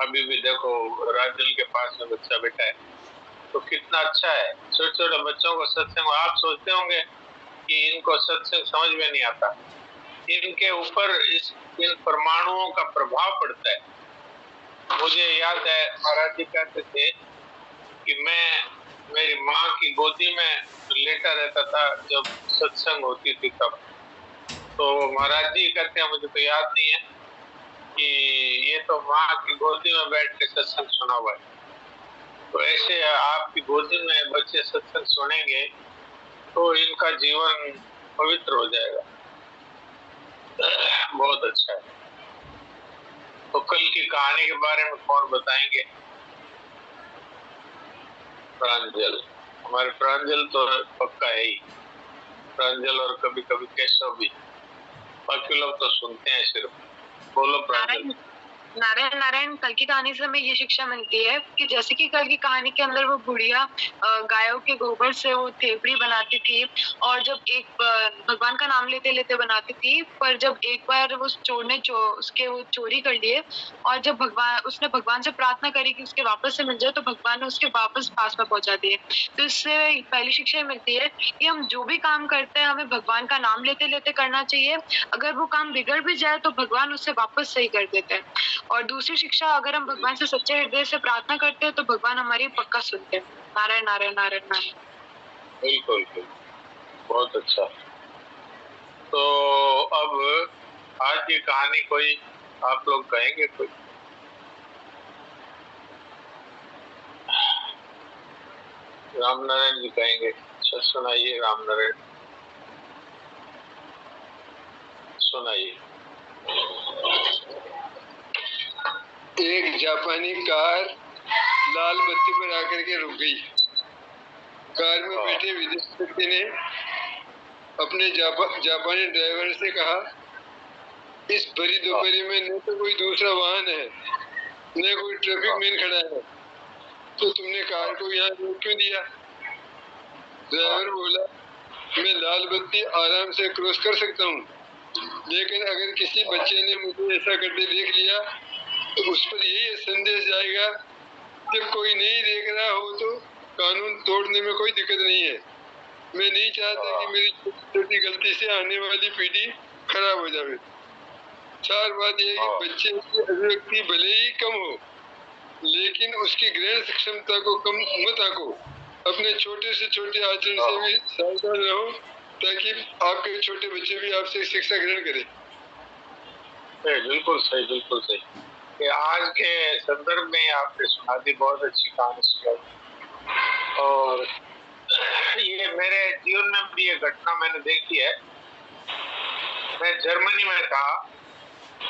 अभी भी देखो राजल के पास में बच्चा बैठा है, तो कितना अच्छा है। छोटे छोटे बच्चों को सत्संग, आप सोचते होंगे कि इनको सत्संग समझ में नहीं आता, इनके ऊपर इन परमाणुओं का प्रभाव पड़ता है। मुझे याद है महाराज जी कहते थे कि मैं मेरी माँ की गोदी में लेटा रहता था जब सत्संग होती थी तब। तो महाराज जी कहते हैं, मुझे तो याद नहीं है कि ये तो माँ की गोदी में बैठ के सत्संग सुना हुआ है। तो ऐसे आपकी गोदी में बच्चे सत्संग सुनेंगे तो इनका जीवन पवित्र हो जाएगा। बहुत अच्छा है। तो कल की कहानी के बारे में कौन बताएंगे? प्रांजल, हमारे प्रांजल तो पक्का है ही, प्रांजल और कभी कभी केशव भी, बाकी लोग तो सुनते हैं सिर्फ। बोलो प्रांजल। नारायण नारायण। कल की कहानी से हमें ये शिक्षा मिलती है कि जैसे कि कल की कहानी के अंदर वो बुढ़िया गायों के गोबर से वो थेपड़ी बनाती थी, और जब एक भगवान का नाम लेते लेते बनाती थी, पर जब एक बार वो चोर ने उसके वो चोरी कर लिए, और जब उसने भगवान से प्रार्थना करी कि उसके वापस से मिल जाए, तो भगवान ने उसके वापस पास में पहुंचा दिए। तो इससे पहली शिक्षा मिलती है कि हम जो भी काम करते हैं हमें भगवान का नाम लेते लेते करना चाहिए। अगर वो काम बिगड़ भी जाए तो भगवान उससे वापस सही कर देते हैं। और दूसरी शिक्षा, अगर हम भगवान से सच्चे हृदय से प्रार्थना करते हैं तो भगवान हमारी पक्का सुनते हैं। नारायण नारायण नारायण नारायण। बिल्कुल बिल्कुल, बहुत अच्छा। तो अब आज की कहानी कोई आप लोग कहेंगे? कोई राम नारायण जी कहेंगे? अच्छा सुनाइए, राम नारायण सुनाइए। एक जापानी कार लाल बत्ती पर आकर के रुक गई। कार में बैठे विदेशी व्यक्ति ने अपने जापानी ड्राइवर से कहा, इस भरी दोपहरी में न तो कोई दूसरा वाहन है न कोई ट्रैफिक मैन खड़ा है, तो तुमने कार को यहाँ रोक क्यों दिया? ड्राइवर बोला, मैं लाल बत्ती आराम से क्रॉस कर सकता हूँ, लेकिन अगर किसी बच्चे ने मुझे ऐसा करते देख लिया तो उस पर यही संदेश जाएगा, जब कोई नहीं देख रहा हो तो कानून तोड़ने में कोई दिक्कत नहीं है। मैं नहीं चाहता कि मेरी छोटी गलती से आने वाली पीढ़ी खराब हो जाए। चार बात यह है कि बच्चे की अभिव्यक्ति भले ही कम हो, लेकिन उसकी ग्रहण क्षमता को कम मत आंको। अपने छोटे से छोटे आचरण से भी सावधान रहो, ताकि आपके छोटे बच्चे भी आपसे शिक्षा ग्रहण करें। बिल्कुल सही, बिल्कुल सही। कि आज के संदर्भ में आपने सुना दी, बहुत अच्छी कहानी सुनाई। और ये मेरे जीवन में भी ये घटना मैंने देखी है। मैं जर्मनी में था,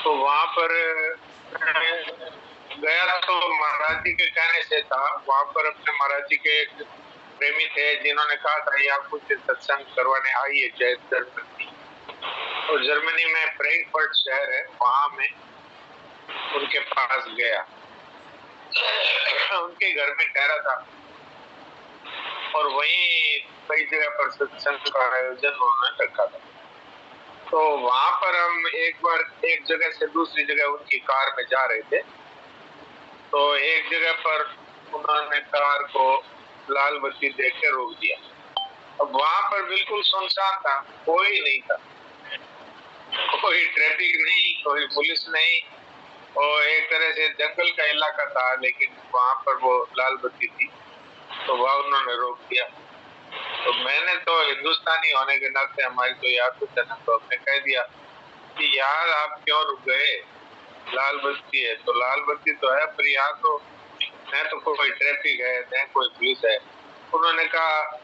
तो वहां पर गया तो महाराज जी के कहने से था। वहां पर अपने महाराज जी के एक प्रेमी थे जिन्होंने कहा था ये आप कुछ सत्संग करवाने आइए जर्मनी। तो जर्मनी में फ्रैंकफर्ट शहर है, वहां में उनके पास गया। उनके घर में ठहरा था और वहीं कई जगह पर सत्संग का आयोजन उन्होंने रखा था। तो वहां पर हम एक बार एक जगह से दूसरी जगह उनकी कार में जा रहे थे। तो एक जगह पर उन्होंने कार को लाल बत्ती देख के रोक दिया। अब वहां पर बिल्कुल सुनसान था, कोई नहीं था, कोई ट्रैफिक नहीं, कोई पुलिस नहीं, और एक तरह से जंगल का इलाका था, लेकिन वहां पर वो लाल बत्ती थी तो वह उन्होंने रोक दिया। तो मैंने तो हिंदुस्तानी होने के नाते हमारी तो याद तो था, तो हमने कह दिया कि यार आप क्यों रुक गए, लाल बत्ती है। तो लाल बत्ती तो है, पर यहाँ तो न तो कोई ट्रैफिक है न कोई पुलिस है। उन्होंने कहा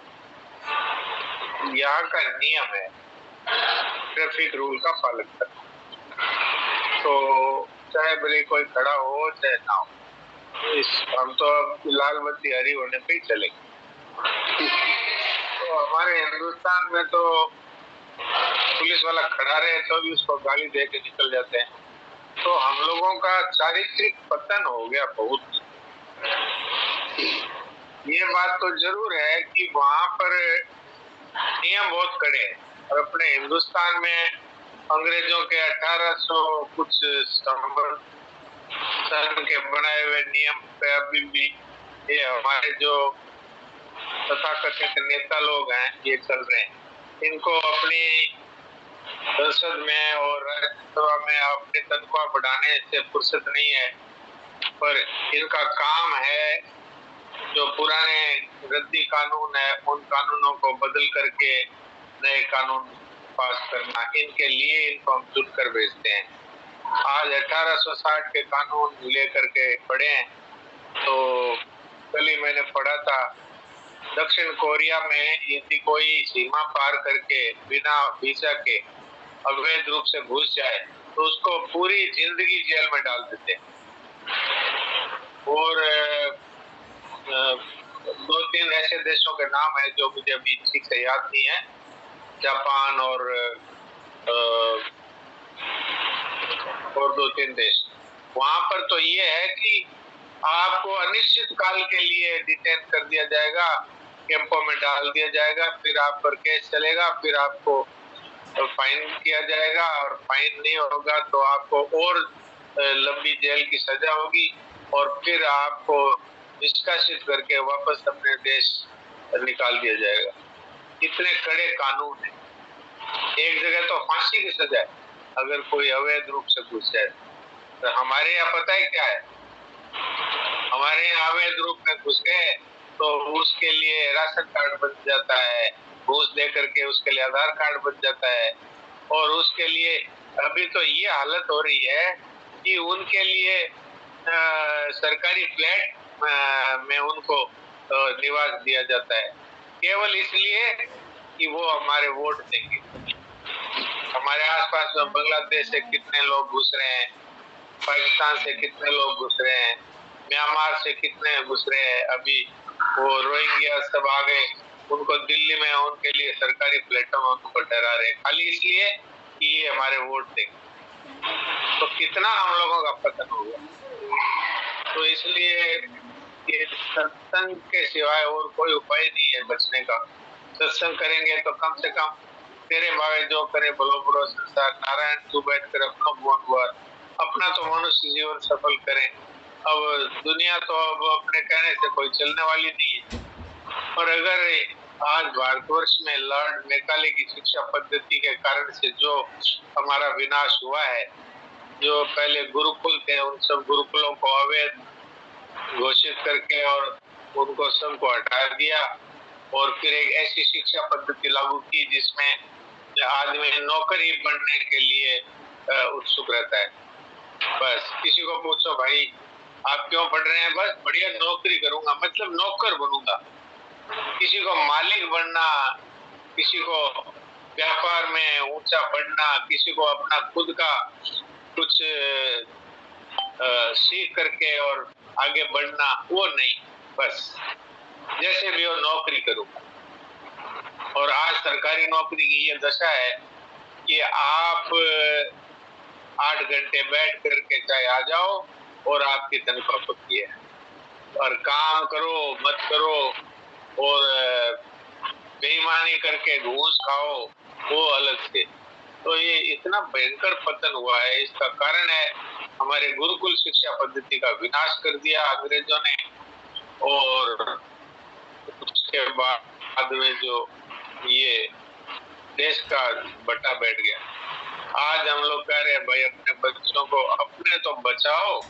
यहाँ का नियम है ट्रैफिक रूल का पालन करना, तो चाहे भले कोई खड़ा हो चाहे ना हो, हम तो लाल बत्ती हरी होने पे ही चलेंगे। तो हमारे हिंदुस्तान में तो पुलिस वाला खड़ा रहे तो भी उसको गाली दे के निकल जाते हैं। तो हम लोगों का चारित्रिक पतन हो गया बहुत। ये बात तो जरूर है कि वहां पर नियम बहुत कड़े हैं, और अपने हिंदुस्तान में अंग्रेजों के 1800 कुछ संघ के बनाए हुए नियम पे अभी भी ये हमारे जो तथाकथित नेता लोग हैं ये चल रहे हैं। इनको अपनी संसद में और राज्यसभा में अपनी तनख्वाह बढ़ाने से फुर्सत नहीं है, पर इनका काम है जो पुराने रद्दी कानून है उन कानूनों को बदल करके नए कानून पास करना। इनके लिए इनको हम चुन कर भेजते हैं। आज 1860 के कानून लेकर के पढ़े हैं, तो कल ही मैंने पढ़ा था दक्षिण कोरिया में यदि कोई सीमा पार करके बिना वीजा के अवैध रूप से घुस जाए तो उसको पूरी जिंदगी जेल में डाल देते हैं। और दो तीन ऐसे देशों के नाम है जो मुझे अभी ठीक से याद नहीं है, जापान और दो तीन देश। वहां पर तो ये है कि आपको अनिश्चित काल के लिए डिटेन कर दिया जाएगा, कैंपों में डाल दिया जाएगा, फिर आप पर केस चलेगा, फिर आपको फाइन किया जाएगा, और फाइन नहीं होगा तो आपको और लंबी जेल की सजा होगी, और फिर आपको निष्कासित करके वापस अपने देश निकाल दिया जाएगा। इतने कड़े कानून है। एक जगह तो फांसी की सजा है अगर कोई अवैध रूप से घुस जाए। तो हमारे यहाँ पता है क्या है, हमारे यहाँ अवैध रूप में घुस गए तो उसके लिए राशन कार्ड बन जाता है, घूस दे करके उसके लिए आधार कार्ड बन जाता है, और उसके लिए अभी तो ये हालत हो रही है कि उनके लिए सरकारी फ्लैट में उनको निवास दिया जाता है, केवल इसलिए कि वो हमारे वोट देंगे। हमारे आसपास में बांग्लादेश से कितने लोग घुस रहे हैं, पाकिस्तान से कितने लोग घुस रहे हैं, म्यांमार से कितने घुस रहे हैं। अभी वो रोहिंग्या सब आ गए, उनको दिल्ली में उनके लिए सरकारी फ्लैटों में उनको ठहरा रहे खाली इसलिए कि ये हमारे वोट देंगे। तो कितना हम लोगों का पतन हो गया। तो इसलिए ये सत्संग के सिवाय और कोई उपाय नहीं है बचने का। सत्संग करेंगे तो कम से कम तेरे भावे जो करे भलो बुरो संसार, नारायण तू बैठ कर अपना भुवन हुआ, अपना तो मनुष्य जीवन सफल करें। अब दुनिया तो अब अपने कहने से कोई चलने वाली नहीं है। और अगर आज भारतवर्ष में लॉर्ड मैकाले की शिक्षा पद्धति के कारण से जो हमारा विनाश हुआ है, जो पहले गुरुकुल थे उन सब गुरुकुलों को अवैध घोषित करके और उनको सबको हटा दिया, और फिर एक ऐसी शिक्षा पद्धति लागू की जिसमें आदमी नौकरी बनने के लिए उत्सुक रहता है। बस किसी को पूछो भाई आप क्यों पढ़ रहे हैं, बस बढ़िया नौकरी करूंगा, मतलब नौकर बनूंगा। किसी को मालिक बनना, किसी को व्यापार में ऊंचा बढ़ना, किसी को अपना खुद का कुछ सीख करके और आगे बढ़ना, वो नहीं, बस जैसे भी हो नौकरी करूंगा। और आज सरकारी नौकरी की ये दशा है कि आप 8 घंटे बैठ करके चाहे आ जाओ और आपकी तनख्वाह पक्की है, और काम करो मत करो और बेईमानी करके घूस खाओ वो अलग से। तो ये इतना भयंकर पतन हुआ है, इसका कारण है हमारे गुरुकुल शिक्षा पद्धति का विनाश कर दिया अंग्रेजों ने, और उसके बाद में जो ये देश का बटा बैठ गया। आज हम लोग कह रहे हैं भाई अपने बच्चों को अपने तो बचाओ,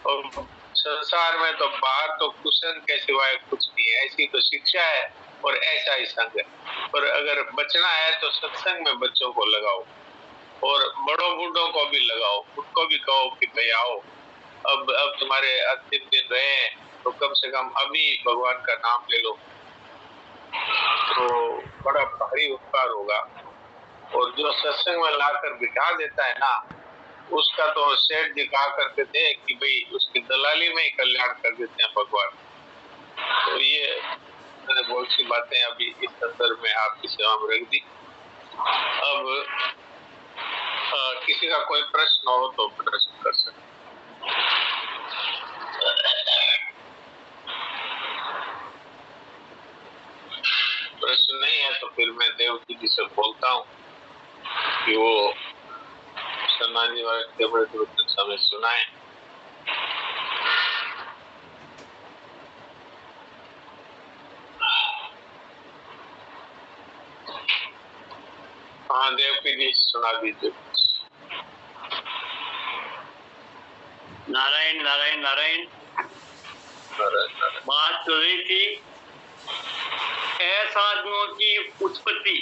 और संसार में तो बाहर तो कुशन के सिवाय कुछ नहीं है, ऐसी तो शिक्षा है और ऐसा ही संग है। पर अगर बचना है तो सत्संग में बच्चों को लगाओ, और बड़ों बूढ़ों को भी लगाओ, उनको भी कहो कि भाई आओ, अब तुम्हारे अंतिम दिन रहे तो कम से कम अभी भगवान का नाम ले लो, तो बड़ा भारी उपकार होगा। और जो सत्संग में लाकर बिठा देता है ना, उसका तो सेठ जी कहा करते थे कि भाई उसकी दलाली में ही कल्याण कर देते हैं भगवान। तो ये मैंने बहुत सी बातें अभी इस संदर्भ में आपकी सेवा में रख दी। अब किसी का कोई प्रश्न हो तो प्रश्न कर सकते। प्रश्न नहीं है तो फिर मैं देवती जी से बोलता हूँ कि वो सन्मान जी वाले समय सुनाए। पंडित जी सुना दीजिए। नारायण नारायण नारायण। बात चल रही थी असाधनों की उत्पत्ति।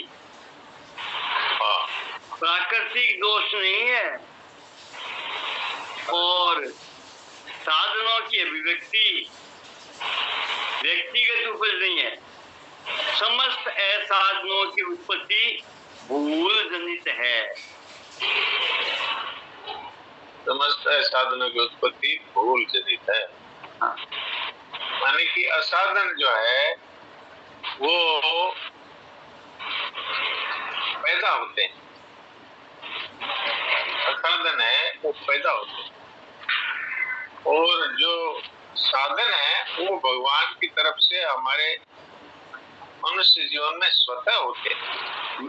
प्राकृतिक दोष नहीं है और साधनों की अभिव्यक्ति व्यक्तिगत उपज नहीं है। समस्त असाधनों की उत्पत्ति भूल जनित है। समस्त साधनों की उत्पत्ति भूल जनित है। माने कि असाधन जो है वो पैदा होते हैं, असाधन है वो पैदा होते हैं, और जो साधन है वो भगवान की तरफ से हमारे मनुष्य जीवन में स्वतः होते हैं।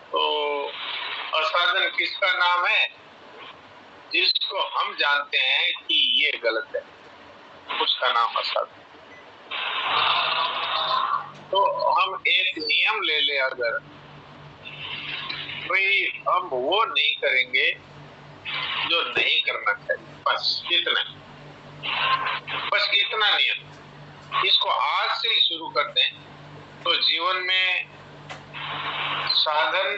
तो असाधन किसका नाम है? जिसको हम जानते हैं कि ये गलत है, उसका नाम असाधन। तो हम एक नियम ले ले, अगर भाई हम वो नहीं करेंगे जो नहीं करना चाहिए, बस इतना, बस इतना नियम, इसको आज से ही शुरू कर दें तो जीवन में साधन,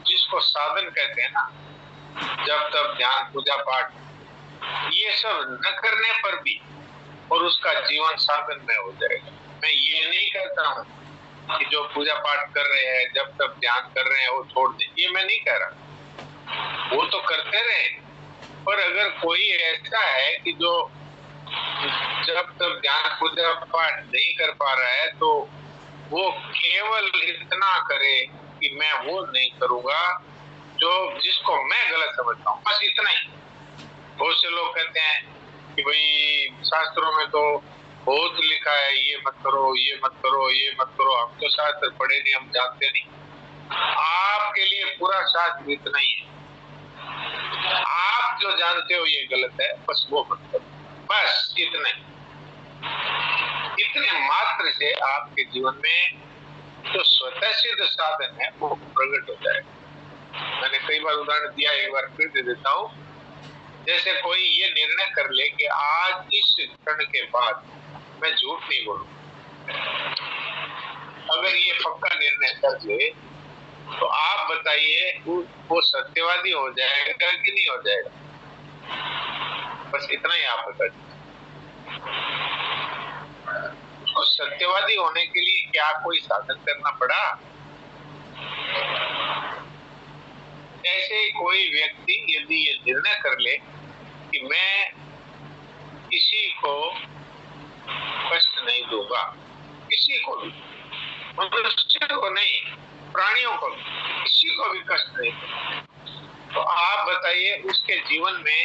जिसको साधन कहते हैं ना, जब तब ध्यान पूजा पाठ ये सब न करने पर भी और उसका जीवन साधन में हो जाएगा। मैं ये नहीं कहता हूँ कि जो पूजा पाठ कर रहे हैं, जब तक ध्यान कर रहे हैं वो छोड़ दें, ये मैं नहीं कह रहा, वो तो करते रहे। पर अगर कोई ऐसा है कि जो जब तक ध्यान पूजा पाठ नहीं कर पा रहा है तो वो केवल इतना करे कि मैं वो नहीं करूंगा जो जिसको मैं गलत समझता हूँ, बस इतना ही। बहुत से लोग कहते हैं कि भाई शास्त्रों में तो बहुत लिखा है, ये मत करो, ये मत करो, ये मत करो। हम तो शास्त्र पढ़े नहीं, हम जानते नहीं। आपके लिए पूरा शास्त्र इतना ही है, आप जो जानते हो ये गलत है, बस वो मत करो, बस इतना ही। इतने मात्र से आपके जीवन में जो स्वतः सिद्ध साधन है वो प्रकट हो जाएगा। मैंने कई बार उदाहरण दिया, एक बार फिर दे देता हूँ। जैसे कोई ये निर्णय कर ले कि आज इस क्षण के बाद मैं झूठ नहीं बोलूंगा, अगर ये पक्का निर्णय कर ले तो आप बताइए वो सत्यवादी हो जाएगा कि नहीं हो जाएगा? बस इतना ही आप बता दीजिए। और सत्यवादी होने के लिए क्या कोई साधन करना पड़ा? ऐसे कोई व्यक्ति यदि ये निर्णय कर ले कि मैं किसी को कष्ट नहीं दूंगा, किसी को भी, मनुष्य को नहीं, प्राणियों को भी, किसी को भी कष्ट नहीं दूंगा, तो आप बताइए उसके जीवन में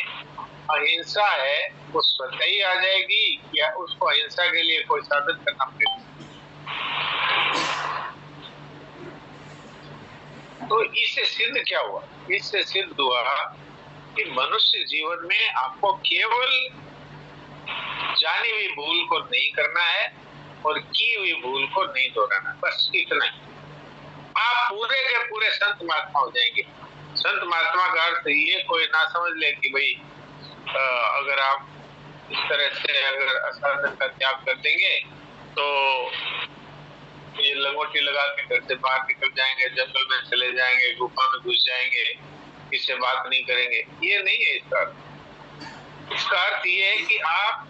अहिंसा है वो स्वतः ही आ जाएगी या उसको अहिंसा के लिए कोई साधन करना पड़ेगा? तो इससे सिद्ध क्या हुआ? इससे सिद्ध हुआ कि मनुष्य जीवन में आपको केवल जानी हुई भूल को नहीं करना है और की हुई भूल को नहीं दोहराना, बस इतना ही। आप पूरे के पूरे संत महात्मा हो जाएंगे। संत महात्मा का अर्थ ये कोई ना समझ ले कि भाई अगर आप इस तरह से अगर असाधन का त्याग कर देंगे तो ये लंगोटी लगा के घर से बाहर निकल जाएंगे, जंगल में चले जाएंगे, गुफा में घुस जाएंगे, किससे बात नहीं करेंगे। ये नहीं है इसका अर्थ। इसका अर्थ ये है कि आप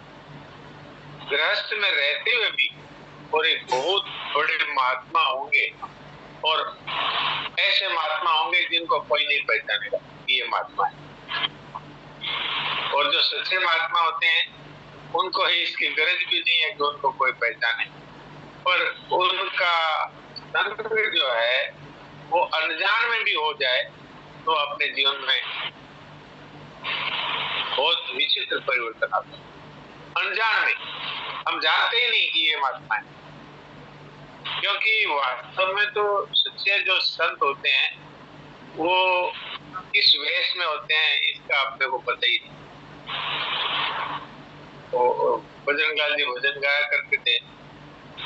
गृहस्थ में रहते हुए भी और एक बहुत बड़े महात्मा होंगे, और ऐसे महात्मा होंगे जिनको कोई नहीं पहचानेगा ये महात्मा है। और जो सच्चे महात्मा होते हैं उनको ही इसकी गरज भी नहीं है कि उनको कोई पहचाने, पर उनका तंत्र जो है वो अनजान में भी हो जाए तो अपने जीवन में बहुत विचित्र परिवर्तन आता है। अनजान में हम जानते ही नहीं कि ये महात्मा है, क्योंकि वास्तव में तो सच्चे जो संत होते हैं वो किस वेश में होते हैं इसका अपने को पता ही नहीं। तो बजरंगलाल जी भजन गाया करते थे,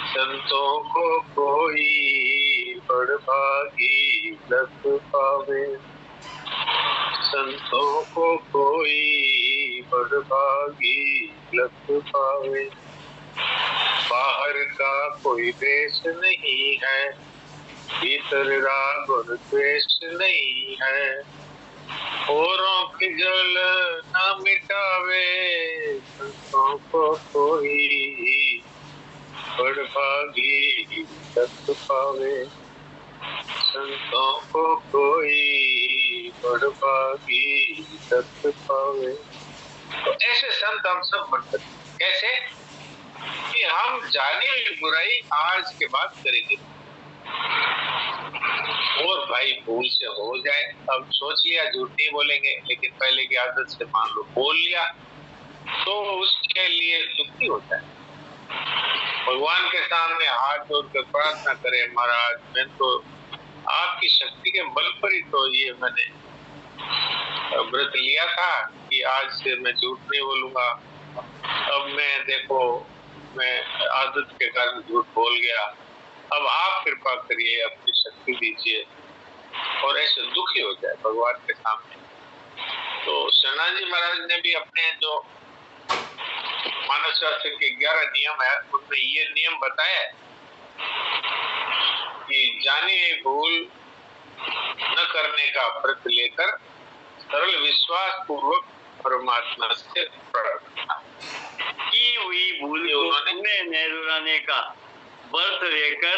संतों को कोई बड़भागी लख पावे, संतों को कोई बड़भागी लख पावे। बाहर का कोई देश नहीं है, भीतर राग और द्वेष नहीं है। औरों की जल न मिटावे, संतों को कोई बड़भागी लख पावे, संतों को कोई बड़भागी लख पावे। तो ऐसे संत हम सब बन सकते। कैसे? कि हम जाने हुई बुराई आज के बाद करेंगे, और भाई भूल से हो जाए, अब सोच लिया झूठ नहीं बोलेंगे, लेकिन पहले की आदत से मान लो बोल लिया, तो उसके लिए दुखी होता है। भगवान के सामने हाथ जोड़कर प्रार्थना करें, महाराज मैं तो आपकी शक्ति के बल पर ही तो ये मैंने व्रत लिया था कि आज से मैं झूठ नहीं बोलूंगा। अब मैं देखो मैं आदत के कारण झूठ बोल गया, अब आप कृपा करिए, अपनी शक्ति दीजिए, और ऐसे दुखी हो जाए भगवान के सामने। तो शरणाजी महाराज ने भी अपने जो मानव शास्त्र के 11 नियम है उनमें ये नियम बताया कि जाने भूल न करने का व्रत लेकर सरल विश्वास पूर्वक परमात्मा से प्रार्थना की हुई भूल को उन्हें न रुलाने का व्रत लेकर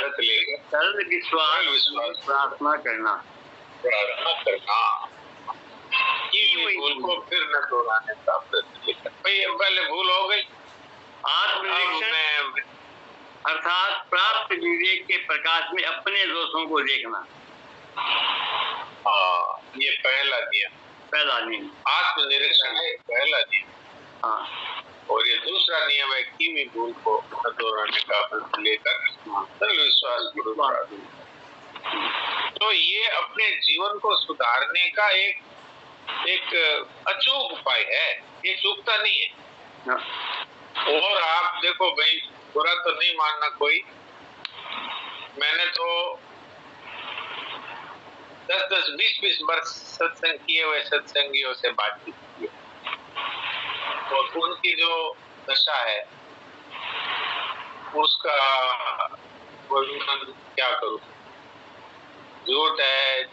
सरल विश्वास प्रार्थना करना की हुई भूल को फिर न दोहराने का व्रत लेकर। भाई पहले भूल हो गई, आत्मनिरीक्षण अर्थात प्राप्त विवेक के प्रकाश में अपने दोषों को देखना। ये पहला नियम आत्मनिरीक्षण है, पहला नियम। और ये दूसरा नियम है कि भी भूल को न दोहराने का व्रत लेकर सरल विश्वास पूर्वक। तो ये अपने जीवन को सुधारने का एक अचूक उपाय है, ये चूकता नहीं है। और आप देखो भाई, बुरा तो नहीं मानना कोई, मैंने तो 10-10, 20-20 वर्ष सत्संग किए हुए सत्संगियों से बातचीत की है, और उनकी जो दशा है उसका वर्णन क्या करूं। झूठ है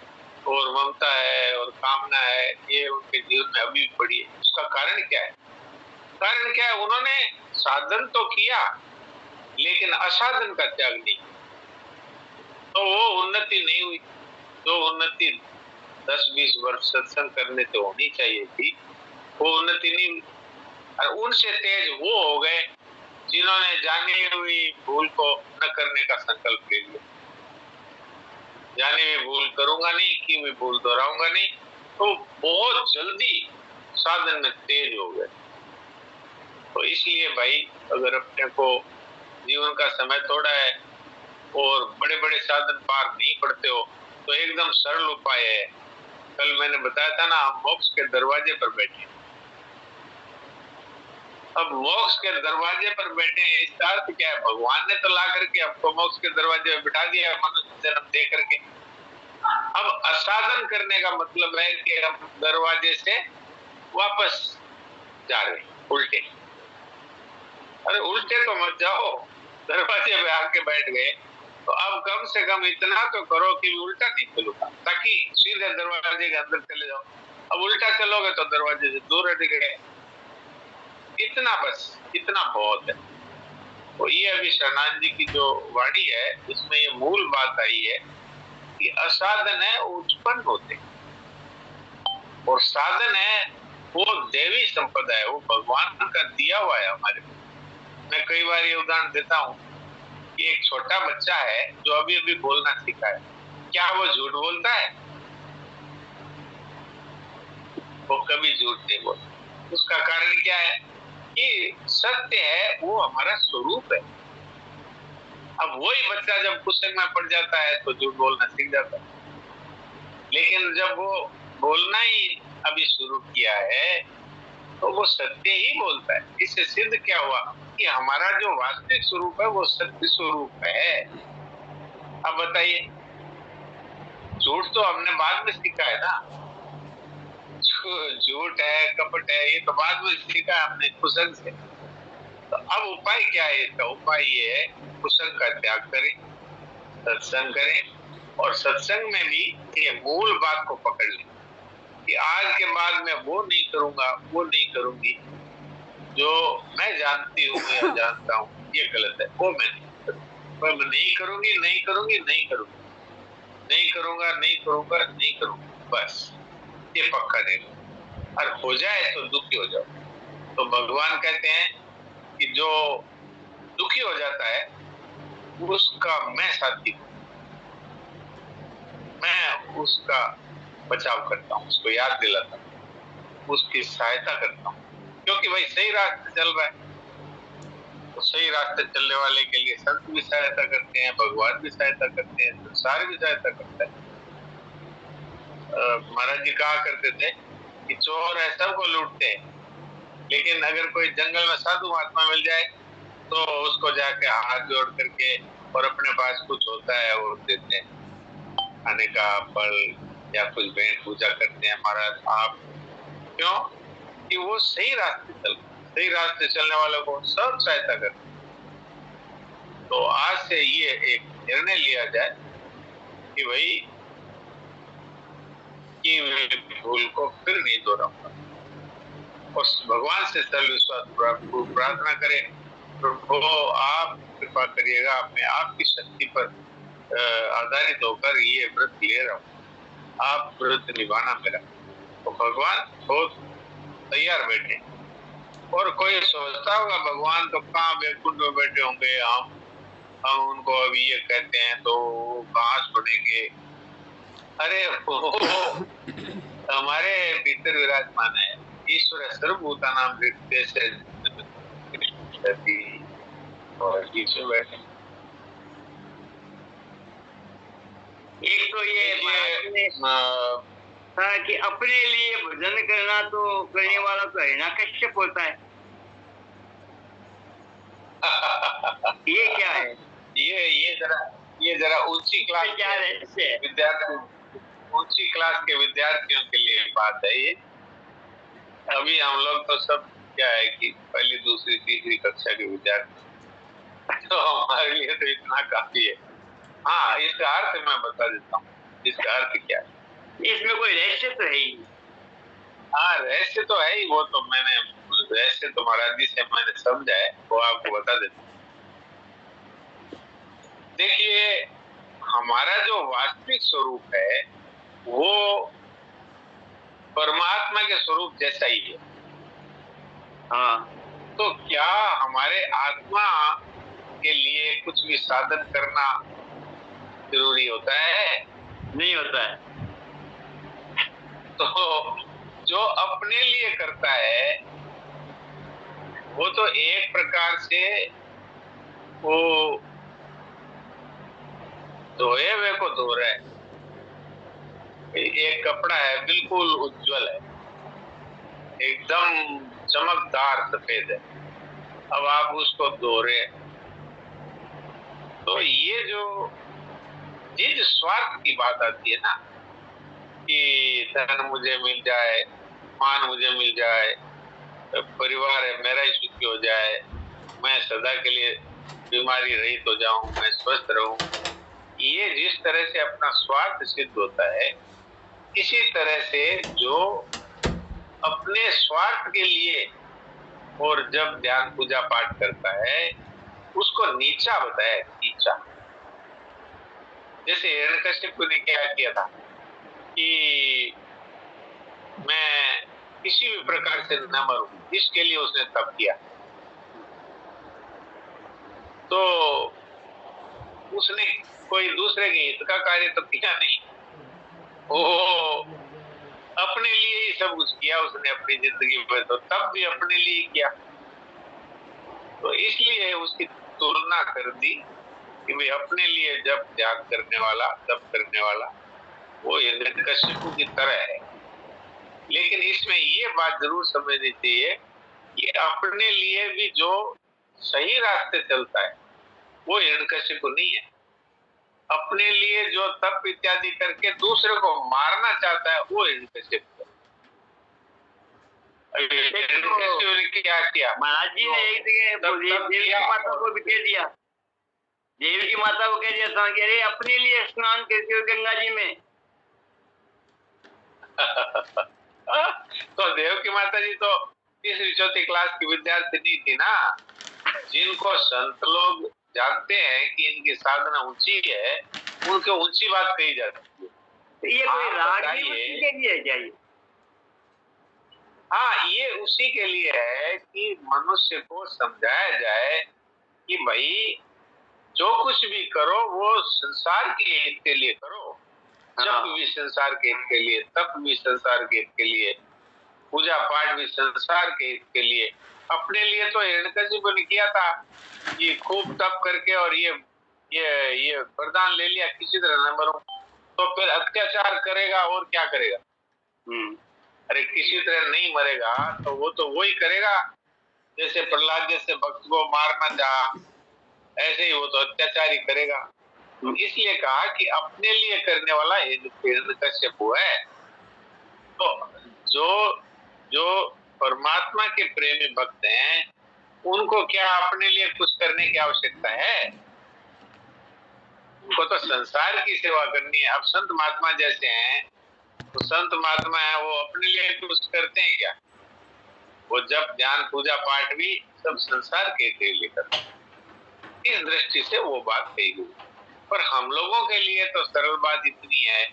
और ममता है और कामना है, ये उनके जीवन में अभी भी पड़ी है। उसका कारण क्या है? कारण क्या है? उन्होंने साधन तो किया लेकिन असाधन का त्याग नहीं, तो वो उन्नति नहीं हुई। जो उन्नति 10-20 वर्ष सत्संग करने से होनी चाहिए थी, वो उन्नति नहीं हुई। और उनसे तेज वो हो गए जिन्होंने जानी हुई भूल को न करने का संकल्प ले लिया। जाने में भूल करूंगा नहीं, कि मैं भूल दोहराऊंगा नहीं, तो बहुत जल्दी साधन में तेज हो गए। तो इसलिए भाई, अगर अपने को जीवन का समय थोड़ा है और बड़े बड़े साधन पार नहीं पड़ते हो, तो एकदम सरल उपाय है। कल मैंने बताया था ना, हम मोक्ष के दरवाजे पर बैठे। अब मोक्ष के दरवाजे पर बैठे, इसका अर्थ क्या है? भगवान ने तो ला करके हमको मोक्ष के दरवाजे पर बिठा दिया मनुष्य जन्म दे करके। अब असाधन करने का मतलब है कि हम दरवाजे से वापस जा रहे, उल्टे। अरे उल्टे तो मत जाओ, दरवाजे पे आके बैठ गए तो अब कम से कम इतना तो करो कि उल्टा नहीं चलूंगा, ताकि सीधे दरवाजे के अंदर चले जाओ। अब उल्टा चलोगे तो दरवाजे से दूर रह गए। इतना बस, इतना बहुत है। तो ये अभी शरणानंद जी की जो वाणी है, इसमें ये मूल बात आई है कि असाधन है वो उत्पन्न होते, और साधन है वो देवी संपदा है, वो भगवान का दिया हुआ है हमारे। मैं कई बार ये उदाहरण देता हूँ कि एक छोटा बच्चा है जो अभी अभी बोलना सीखा है, क्या वो झूठ बोलता है? वो कभी झूठ नहीं बोलता। उसका कारण क्या है? कि सत्य है वो हमारा स्वरूप है। अब वही बच्चा जब कुसंग में पड़ जाता है तो झूठ बोलना सीख जाता है, लेकिन जब वो बोलना ही अभी शुरू किया है तो वो सत्य ही बोलता है। इससे सिद्ध क्या हुआ कि हमारा जो वास्तविक स्वरूप है वो सत्य स्वरूप है। अब बताइए, झूठ तो हमने बाद में सीखा है ना, झूठ है, कपट है, ये तो बाद में सीखा हमने कुसंग से। तो अब उपाय क्या है इसका? उपाय ये है कुसंग का त्याग करें, सत्संग करें, और सत्संग में भी ये मूल बात को पकड़ लें कि आज के बाद मैं वो नहीं करूंगा, वो नहीं करूंगी जो मैं जानती हूँ या जानता हूँ ये गलत है, वो मैं नहीं करूंगी, नहीं करूंगी, नहीं करूंगी, नहीं करूंगा, नहीं करूंगा, नहीं करूंगा, बस ये पक्का नहीं। और हो जाए तो दुखी हो जाओ। तो भगवान कहते हैं कि जो दुखी हो जाता है उसका मैं साथी हूं, मैं उसका बचाव करता हूँ, उसको याद दिलाता हूँ, उसकी सहायता करता हूँ, क्योंकि भाई सही रास्ते चल रहा है। तो सही रास्ते चलने वाले के लिए संत भी सहायता करते हैं, भगवान भी सहायता करते हैं, संसार भी सहायता करता है। महाराज जी कहा करते थे कि चोर है सबको लूटते हैं, लेकिन अगर कोई जंगल में साधु महात्मा मिल जाए तो उसको जाके हाथ जोड़ करके और अपने पास कुछ होता है वो देते हैं, खाने का फल या कुछ भेंट पूजा करते हैं। महाराज आप क्यों? कि वो सही रास्ते चलने वालों को सब सहायता करते हैं। तो आज से ये एक निर्णय लिया जाए कि भाई कि भूल को फिर नहीं दोहराऊंगा, और भगवान से सर्वविश्वास प्रार्थना करें, तो आप कृपा करिएगा, अपने आपकी शक्ति पर आधारित होकर ये व्रत ले रहा हूँ, आप व्रत निभाना मेरा। तो भगवान बहुत तैयार बैठे, और कोई सोचता होगा भगवान तो कहाँ बैकुंठ में बैठे होंगे, हम उनको अभी ये कहते हैं तो कहाँ सुनेंगे। अरे वो हमारे भीतर विराजमान है, ईश्वर सर्वभूतानां हृदय से और ईश्वर बैठे। एक तो ये था कि अपने लिए भजन करना तो करने वाला तो हिरण्यकश्यप होता है। ये क्या है? ये जरा ऊंची क्लास के विद्यार्थी, ऊंची क्लास के विद्यार्थियों के लिए बात है ये। अभी हम लोग तो सब क्या है कि पहली दूसरी तीसरी कक्षा के विद्यार्थी, तो हमारे लिए तो इतना काफी है। हाँ, इसका अर्थ मैं बता देता हूँ, इसका अर्थ क्या है। इसमें कोई रहस्य तो है ही। हाँ, रहस्य तो है ही, वो तो मैंने रहस्य तो महाराज जी से मैंने समझा है, वो आपको बता देता हूँ। देखिए, हमारा जो वास्तविक स्वरूप है वो परमात्मा के स्वरूप जैसा ही है। हाँ, तो क्या हमारे आत्मा के लिए कुछ भी साधन करना जरूरी होता है? नहीं होता है। तो जो अपने लिए करता है वो तो एक प्रकार से वो धोए हुए को धो रहा है। एक कपड़ा है बिल्कुल उज्जवल है, एकदम चमकदार सफेद है, अब आप उसको धो रहे हैं। तो ये जो जिस स्वार्थ की बात आती है ना कि धन मुझे मिल जाए, मान मुझे मिल जाए, परिवार है मेरा ही सुखी हो जाए, मैं सदा के लिए बीमारी रहित हो जाऊं, मैं स्वस्थ रहूं, ये जिस तरह से अपना स्वार्थ सिद्ध होता है, इसी तरह से जो अपने स्वार्थ के लिए और जब ध्यान पूजा पाठ करता है उसको नीचा बताया, नीचा। जैसे हिरण्यकश्यप ने क्या किया था कि मैं किसी भी प्रकार से न मरूं, इसके लिए उसने तप किया। तो उसने कोई दूसरे के हित का कार्य तो किया नहीं, वो अपने लिए ही सब कुछ किया उसने अपनी जिंदगी में, तो तब भी अपने लिए किया। तो इसलिए उसकी तुलना कर दी कि भाई अपने लिए जब त्याग करने वाला, तप करने वाला वो हिरण्यकश्यप की तरह है। लेकिन इसमें ये बात जरूर समझनी चाहिए कि अपने लिए भी जो सही रास्ते चलता है वो हिरण्यकश्यप नहीं है। अपने लिए जो तप इत्यादि करके दूसरे को मारना चाहता है वो हिरण्यकश्यप ने क्या किया? महाराज जी ने एक जगह देवी की माता को भी कह दिया, देवी की माता को कह दिया था कि अरे अपने लिए स्नान करते हो गंगा जी में। तो देव की माता जी तो तीसरी चौथी क्लास की विद्यार्थी नहीं थी ना, जिनको संत लोग जानते हैं कि इनकी साधना ऊंची है, उनके ऊंची बात कही जाती है। तो ये कोई राग भी उसी के लिए है क्या ये? हाँ, ये उसी के लिए है कि मनुष्य को समझाया जाए कि भाई जो कुछ भी करो वो संसार के हित के लिए करो। जप भी संसार के हित के लिए, तप भी संसार के हित के लिए, पूजा पाठ भी संसार के हित के लिए। अपने लिए तो हिरण्यकशिपु ने किया था कि खूब तप करके और ये वरदान ले लिया किसी तरह न मरूं, तो फिर अत्याचार करेगा और क्या करेगा? अरे किसी तरह नहीं मरेगा तो वो तो वही करेगा जैसे प्रहलाद जैसे भक्त को मारना चाहा, ऐसे ही वो तो अत्याचार ही करेगा। इसलिए कहा कि अपने लिए करने वाला हिरण्यकश्यपु है। तो जो परमात्मा के प्रेमी भक्त हैं उनको क्या अपने लिए कुछ करने की आवश्यकता है? उनको तो संसार की सेवा करनी है। अब संत महात्मा जैसे हैं, तो संत महात्मा है वो अपने लिए कुछ करते हैं क्या? वो जब ध्यान पूजा पाठ भी सब संसार के लिए करते हैं। इस दृष्टि से वो बात कही गई। पर हम लोगों के लिए तो सरल बात इतनी है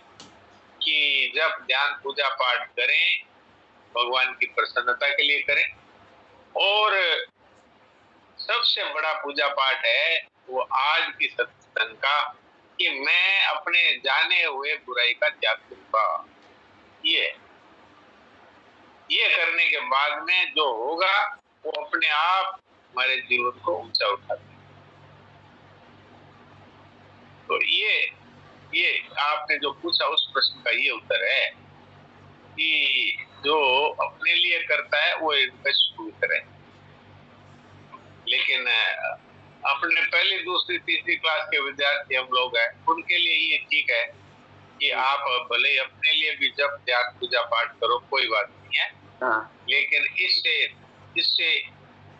कि जब ध्यान पूजा पाठ करें भगवान की प्रसन्नता के लिए करें, और सबसे बड़ा पूजा पाठ है वो आज की सत्संग का कि मैं अपने जाने हुए बुराई का त्याग करूंगा। ये करने के बाद में जो होगा वो अपने आप हमारे जीवन को ऊंचा उठाता है। तो ये आपने जो पूछा उस प्रश्न का ये उत्तर है कि जो अपने लिए करता है वो हिरण्यकशिपु की तरह है। लेकिन अपने पहली दूसरी तीसरी क्लास के विद्यार्थी हम लोग हैं, उनके लिए ये ठीक है कि आप भले अपने लिए भी जब ध्यान पूजा पाठ करो, कोई बात नहीं है। लेकिन इससे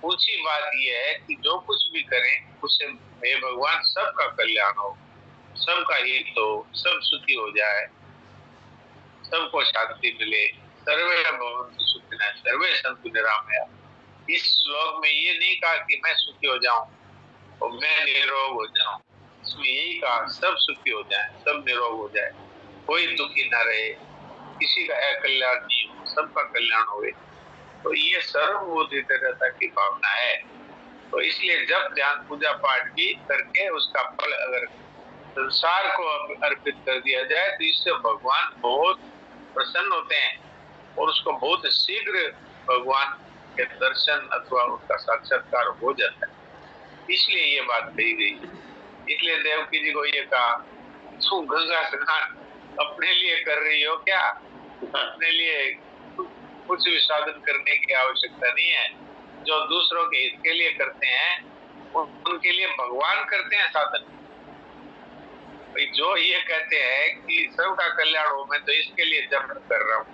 ऊंची बात यह है कि जो कुछ भी करें उससे हे भगवान सबका कल्याण हो, सबका हित हो, सब सुखी हो जाए, सबको शांति मिले। सर्वे भवन्तु सुखिनः सर्वे सन्तु निरामया। इस श्लोक में ये नहीं कहा कि मैं सुखी हो जाऊं और मैं निरोग हो जाऊं, इसमें यही कहा सब सुखी हो जाए, सब निरोग हो जाए, कोई दुखी ना रहे, किसी का अकल्याण नहीं हो, सबका कल्याण हो। तो ये सर्वभूतितरता की भावना है। तो इसलिए जब ध्यान पूजा पाठ भी करके उसका फल अगर संसार को अर्पित कर दिया जाए तो इससे भगवान बहुत प्रसन्न होते हैं और उसको बहुत शीघ्र भगवान के दर्शन अथवा उसका साक्षात्कार हो जाता है। इसलिए ये बात कही गई। इसलिए देवकी जी को ये कहा तुम गंगा स्नान अपने लिए कर रही हो क्या? अपने लिए कुछ भी साधन करने की आवश्यकता नहीं है। जो दूसरों के हित के लिए करते हैं उनके लिए भगवान करते हैं साधन। जो ये कहते हैं कि सबका कल्याण हो, मैं तो इसके लिए जप कर रहा हूँ,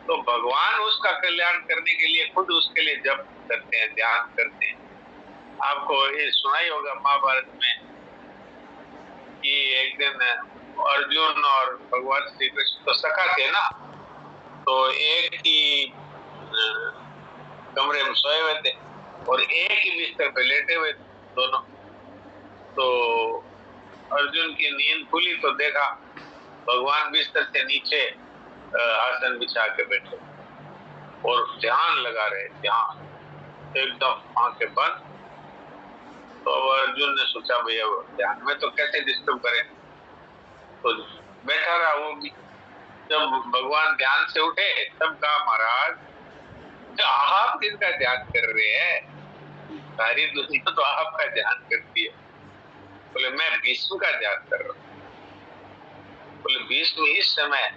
तो भगवान उसका कल्याण करने के लिए खुद उसके लिए जप करते हैं, ध्यान करते हैं। आपको ये सुना ही होगा महाभारत में कि एक दिन अर्जुन और भगवान श्री कृष्ण तो सखा थे ना, तो एक ही कमरे में सोए हुए थे और एक ही बिस्तर पे लेटे हुए दोनों। तो अर्जुन की नींद खुली तो देखा भगवान बिस्तर से नीचे आसन बिछा के बैठे और ध्यान लगा रहे, ध्यान एकदम आंखें बंद। तो अर्जुन ने सोचा भैया ध्यान में तो कैसे डिस्टर्ब करें, तो बैठा रहा वो भी। जब भगवान ध्यान से उठे तब कहा महाराज आप किसका ध्यान कर रहे हैं? सारी दुनिया तो आपका ध्यान करती है। बोले मैं भीष्म का ध्यान कर रहा हूँ। बोले भीष्म इस समय